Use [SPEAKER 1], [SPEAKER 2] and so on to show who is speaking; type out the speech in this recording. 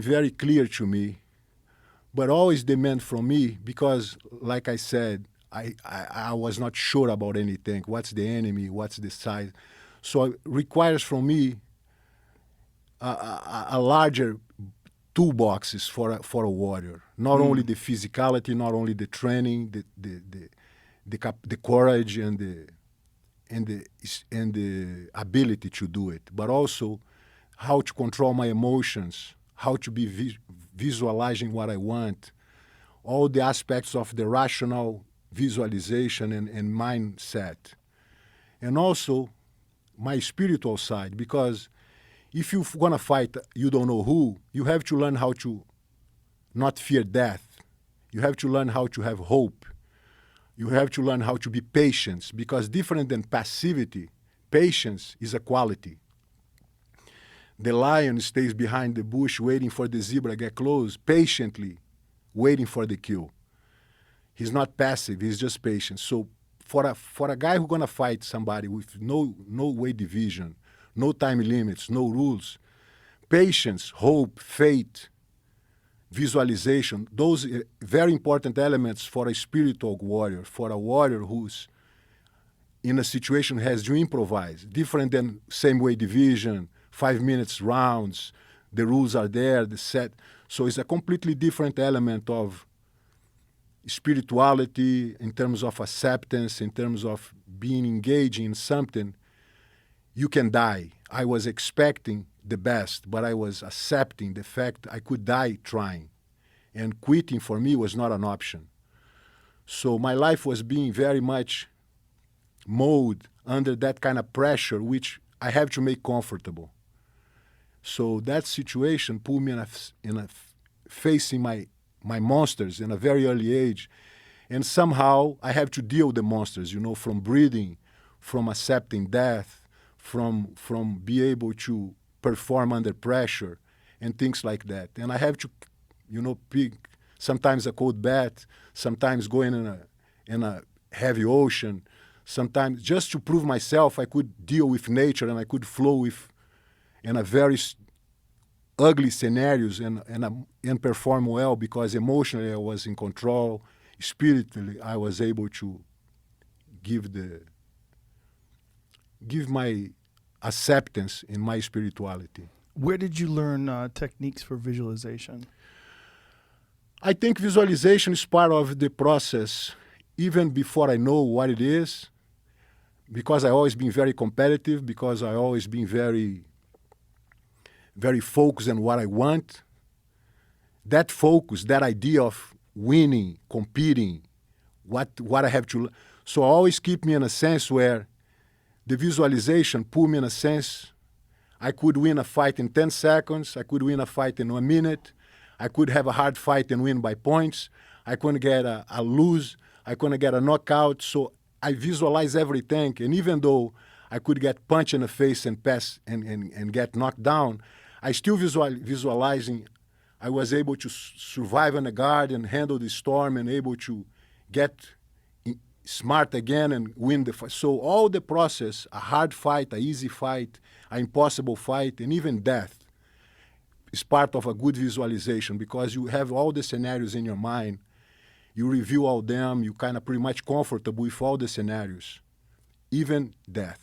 [SPEAKER 1] very clear to me, but always demand from me because, like I said, I was not sure about anything. What's the enemy? What's the size? So it requires from me a larger toolboxes for a warrior. Not only the physicality, not only the training, the courage and the ability to do it, but also how to control my emotions, how to be visualizing what I want, all the aspects of the rational visualization and mindset. And also my spiritual side, because if you're going to fight you don't know who, you have to learn how to not fear death. You have to learn how to have hope. You have to learn how to be patient, because different than passivity, patience is a quality. The lion stays behind the bush waiting for the zebra to get close, patiently waiting for the kill. He's not passive, he's just patient. So for a guy who's going to fight somebody with no weight division, no time limits, no rules, patience, hope, faith, visualization, those are very important elements for a spiritual warrior, for a warrior who's in a situation has to improvise, different than same weight division, 5 minutes rounds, the rules are there, the set. So it's a completely different element of spirituality in terms of acceptance, in terms of being engaged in something. You can die. I was expecting the best, but I was accepting the fact I could die trying. And quitting for me was not an option. So my life was being very much molded under that kind of pressure, which I have to make comfortable. So that situation put me in facing my monsters in a very early age. And somehow I have to deal with the monsters, from breathing, from accepting death, from be able to perform under pressure and things like that. And I have to, pick sometimes a cold bath, sometimes going in a heavy ocean, sometimes just to prove myself I could deal with nature and I could flow with in a very ugly scenarios and perform well, because emotionally I was in control, spiritually I was able to give my acceptance in my spirituality.
[SPEAKER 2] Where did you learn techniques for visualization?
[SPEAKER 1] I think visualization is part of the process, even before I know what it is, because I've always been very competitive, because I've always been very, very focused on what I want. That focus, that idea of winning, competing, what I have to... So I always keep me in a sense where the visualization put me in a sense I could win a fight in 10 seconds, I could win a fight in 1 minute, I could have a hard fight and win by points, I couldn't get a lose, I couldn't get a knockout. So I visualize everything, and even though I could get punched in the face and pass and get knocked down, I still visualizing I was able to survive on the guard and handle the storm and able to get smart again and win the fight. So all the process, a hard fight, a easy fight, an impossible fight, and even death is part of a good visualization, because you have all the scenarios in your mind, you review all them, you kind of pretty much comfortable with all the scenarios, even death.